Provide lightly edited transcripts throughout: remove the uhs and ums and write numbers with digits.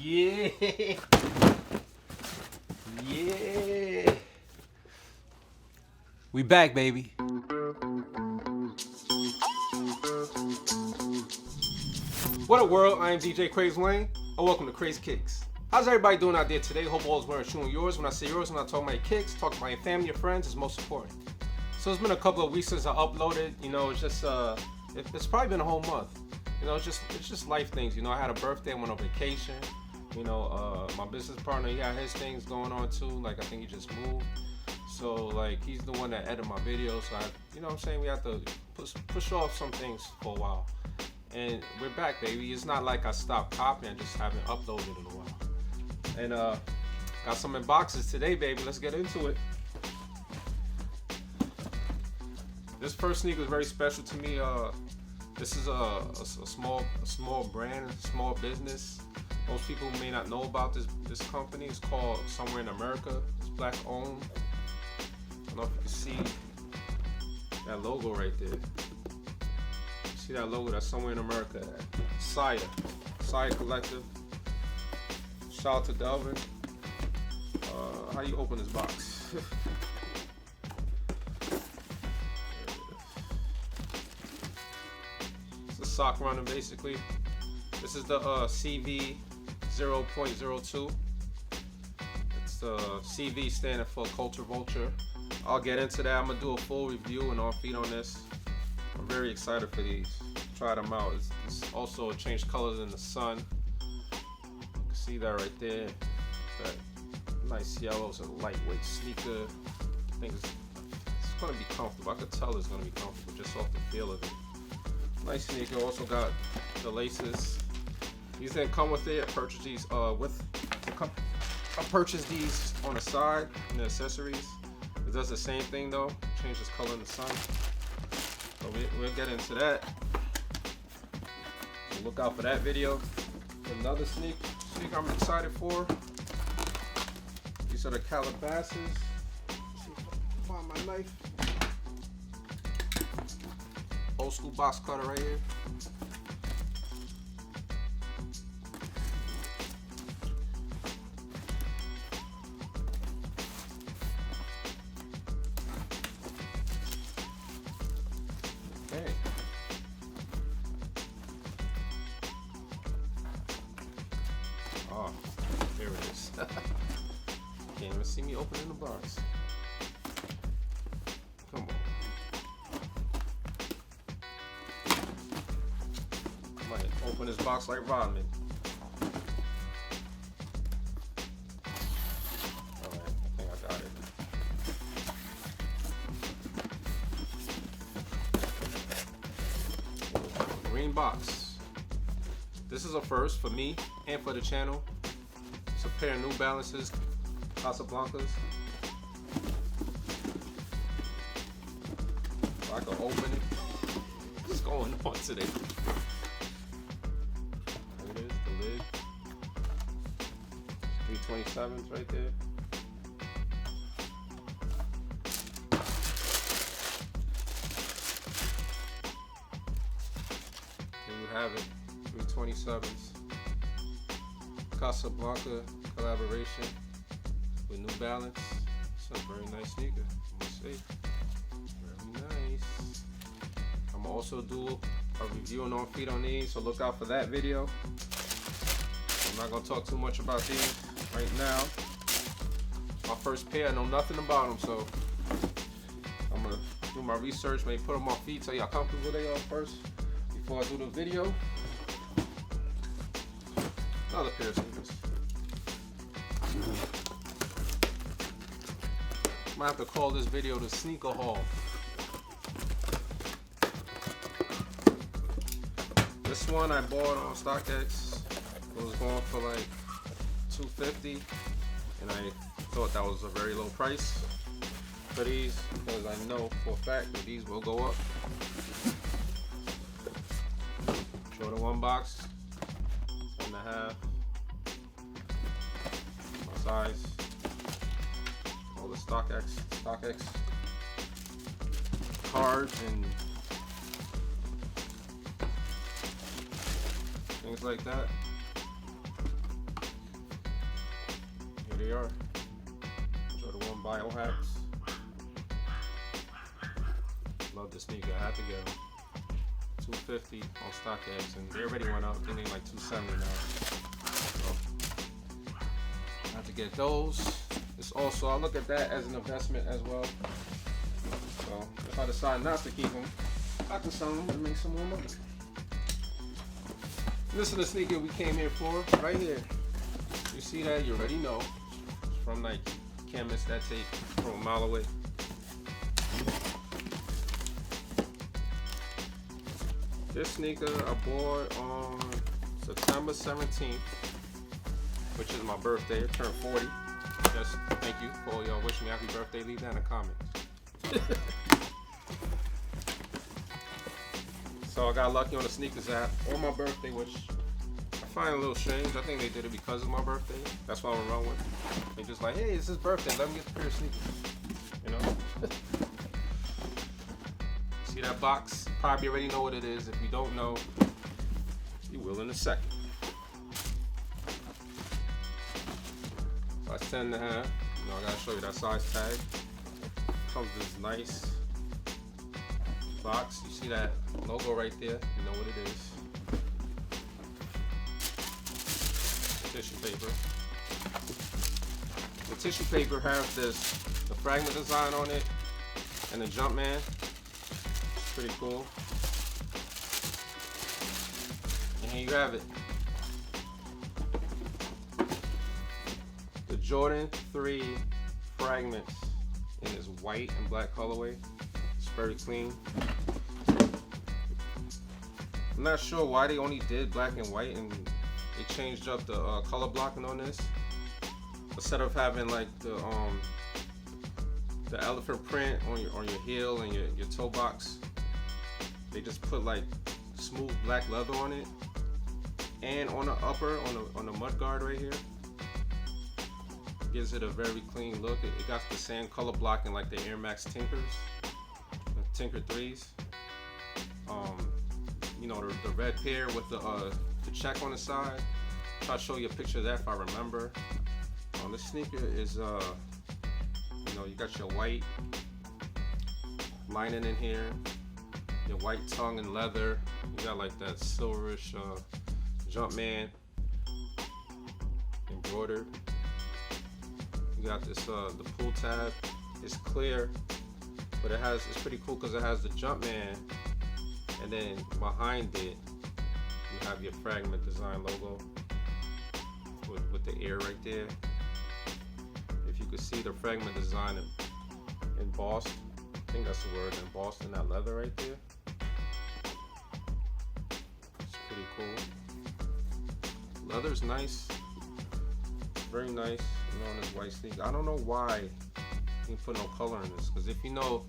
Yeah. Yeah. We back, baby. What up, world? I am DJ Krates Wayne, and welcome to Krates Kicks. How's everybody doing out there today? Hope all is well and true in yours. When I say yours, when I talk about your kicks, talk about your family, your friends, is most important. So it's been a couple of weeks since I uploaded. You know, it's just it's probably been a whole month. You know, it's just life things. You know, I had a birthday, I went on vacation. You know, my business partner, he had his things going on too. Like, I think he just moved. So, like, he's the one that edited my videos. So, you know what I'm saying? We have to push off some things for a while. And we're back, baby. It's not like I stopped popping. I just haven't uploaded in a while. And got some unboxes today, baby. Let's get into it. This first sneaker is very special to me. This is a small brand, a small business. Most people may not know about this company. It's called Somewhere in America. It's black owned. I don't know if you can see that logo right there. See that logo? That's Somewhere in America. Saya Collective. Shout out to Delvin. How you open this box? It's a sock runner, basically. This is the CV 0.02. It's the CV standing for Culture Vulture. I'll get into that. I'm gonna do a full review and on feet on this. I'm very excited for these. Try them out. It's also changed colors in the sun. You can see that right there. That nice yellow. It's a lightweight sneaker. I think it's gonna be comfortable. I could tell it's gonna be comfortable just off the feel of it. Nice sneaker. Also got the laces. These didn't come with it. I purchased these I purchased these on the side in the accessories. It does the same thing though. Changes color in the sun. So we'll get into that. So look out for that video. Another sneaker I'm excited for. These are the Calabasas. Let's see if I can find my knife. Old school box cutter right here. Okay. Oh, there it is. Can't even see me opening the box. Come on. I might open this box like Rodman. Alright, I think I got it. Green box. This is a first for me and for the channel. It's a pair of New Balances, Casablancas. If I can open it. What's going on today? There it is, the lid. 327s right there. There you have it, 327s. Casablanca collaboration with New Balance. It's a very nice sneaker, I must say. Very nice. I'm gonna also do a review and on feet on these, so look out for that video. I'm not gonna talk too much about these right now. My first pair, I know nothing about them, so I'm gonna do my research, maybe put them on feet, tell you how comfortable they are first before I do the video. Another pair of sneakers. Might have to call this video the sneaker haul. This one I bought on StockX. It was going for like $250, and I thought that was a very low price for these because I know for a fact that these will go up. Jordan 1 box. 1.5. My size. All the StockX cards and things like that. they are. Jordan 1 biohacks. Love this sneaker. I had to get them. $250 on StockX, and they already went up. I think they like $270 now. So I have to get those. It's also, I look at that as an investment as well. So if I decide not to keep them, I can sell them and make some more money. This is the sneaker we came here for, right here. You see that? You already know. It's from Nike. Can't miss that tape from a mile away. This sneaker I bought on September 17th, which is my birthday. I turned 40. Just thank you for all y'all wishing me happy birthday. Leave that in the comments. So I got lucky on the sneakers app on my birthday, which I find a little strange. I think they did it because of my birthday. That's why I'm wrong with it. They just like, hey, it's his birthday. Let me get the pair of sneakers. You know? See that box? Probably already know what it is. If you don't know, you will in a second. So I 10.5. You know, I gotta show you that size tag. Comes this nice box. You see that logo right there? You know what it is. Tissue paper. The tissue paper has the Fragment design on it and the Jumpman. Pretty cool. And here you have it. The Jordan 3 Fragments in this white and black colorway. It's very clean. I'm not sure why they only did black and white and they changed up the color blocking on this. Instead of having like the elephant print on your heel and your toe box, they just put like smooth black leather on it, and on the upper, on the mud guard right here, gives it a very clean look. It got the same color blocking like the Air Max Tinkers, the Tinker 3s. You know, the red pair with the check on the side. I'll show you a picture of that if I remember. This sneaker is, you know, you got your white lining in here, your white tongue and leather. You got like that silverish Jumpman embroidered. You got this the pull tab. It's clear, but it's pretty cool because it has the Jumpman, and then behind it you have your Fragment design logo with the air right there. If you could see the Fragment design embossed, I think that's the word, embossed in that leather right there. It's pretty cool. Leather's nice, very nice, you know, on this white sneaker. I don't know why you put no color in this, because if you know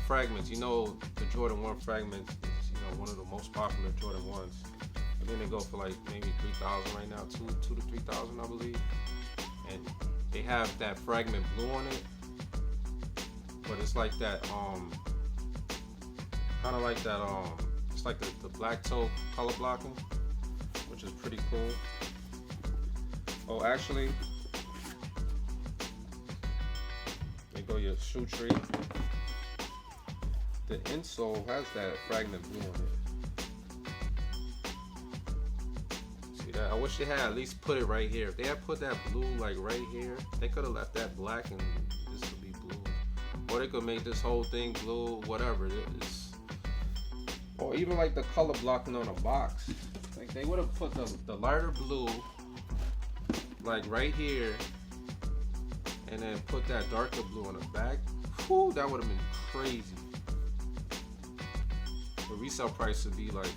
Fragments, you know the Jordan 1 Fragments is, you know, one of the most popular Jordan 1s. I think they go for like maybe 3,000 right now, 2 to 3,000 I believe. And they have that Fragment blue on it, but it's like that kind of like that it's like the black toe color blocking, which is pretty cool. Oh, actually, there go your shoe tree. The insole has that Fragment blue on it. That. I wish they had at least put it right here. If they had put that blue like right here, they could have left that black and this would be blue. Or they could make this whole thing blue, whatever it is. Or even like the color blocking on a box. Like they would have put the lighter blue like right here, and then put that darker blue on the back. Whew, that would have been crazy. The resale price would be like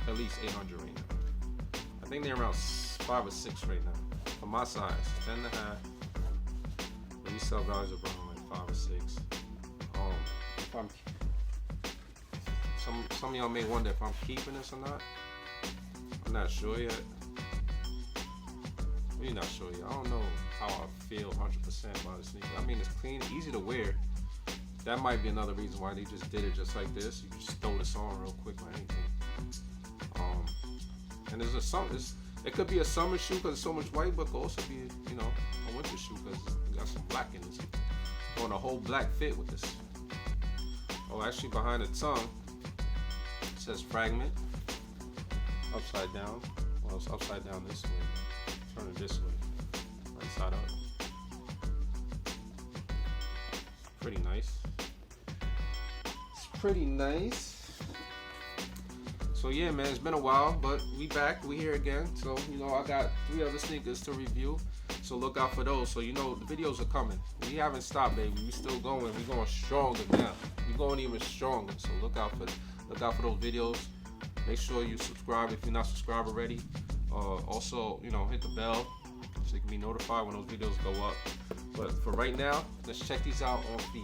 at least $800 right now. I think they're around 5 or 6 right now. For my size, 10.5. The resale values are around like 5 or 6. If some of y'all may wonder if I'm keeping this or not. I'm not sure yet. Really not sure yet. I don't know how I feel 100% about this sneaker. I mean, it's clean, easy to wear. That might be another reason why they just did it just like this. You can just throw this on real quick or anything. And there's It could be a summer shoe because it's so much white, but it could also be, you know, a winter shoe because it got some black in it. Going a whole black fit with this. Oh, actually behind the tongue, it says Fragment. Upside down. Well, it's upside down this way. Turn it this way. Right side up. Pretty nice. It's pretty nice. So yeah, man, it's been a while, but we back. We here again. So, you know, I got 3 other sneakers to review. So look out for those. So, you know, the videos are coming. We haven't stopped, baby. We still going. We going stronger now. We going even stronger. So look out for those videos. Make sure you subscribe if you're not subscribed already. Also, you know, hit the bell so you can be notified when those videos go up. But for right now, let's check these out on feet.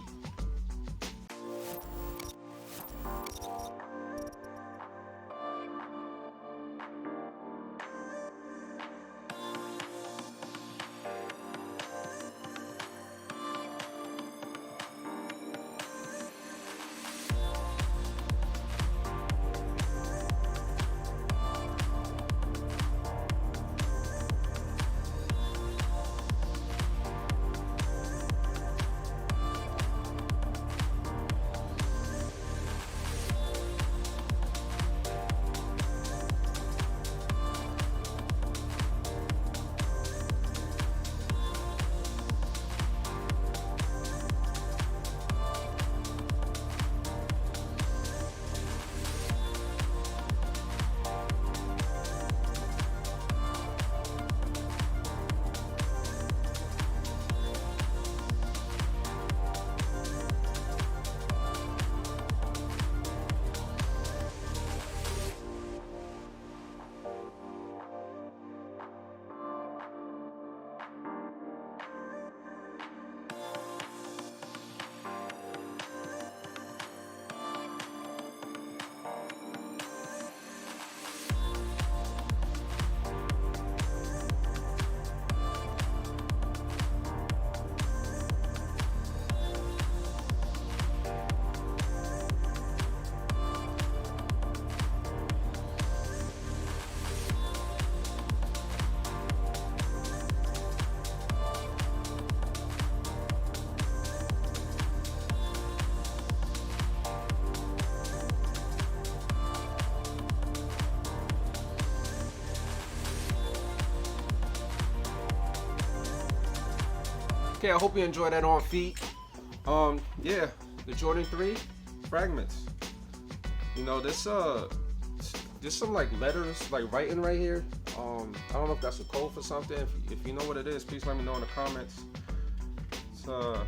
Okay, I hope you enjoyed that on feet. Yeah, the Jordan 3 Fragments. You know, there's some like letters, like writing right here. I don't know if that's a code for something. If you know what it is, please let me know in the comments. It's I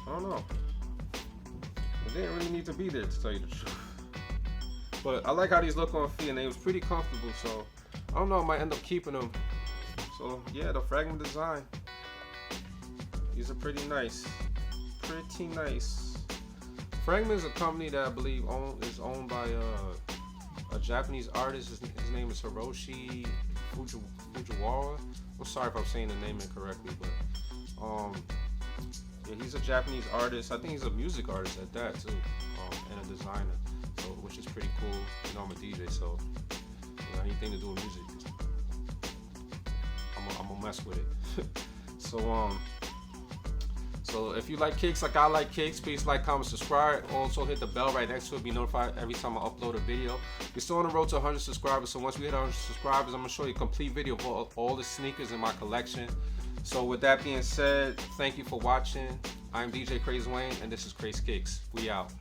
don't know. It didn't really need to be there, to tell you the truth. But I like how these look on feet, and they was pretty comfortable. So I don't know, I might end up keeping them. So yeah, the Fragment design. These are pretty nice. Pretty nice. Fragment is a company that I believe is owned by a Japanese artist. His name is Hiroshi Fujiwara. I'm sorry if I'm saying the name incorrectly, but yeah, he's a Japanese artist. I think he's a music artist at that too, and a designer. So, which is pretty cool. You know, I'm a DJ, so you know, anything to do with music, I'm gonna mess with it. So if you like kicks like I like kicks, please like, comment, subscribe. Also hit the bell right next to it, be notified every time I upload a video. We're still on the road to 100 subscribers, so once we hit 100 subscribers, I'm gonna show you a complete video of all the sneakers in my collection. So with that being said, thank you for watching. I'm DJ Krates Wayne, and this is Krates Kicks. We out.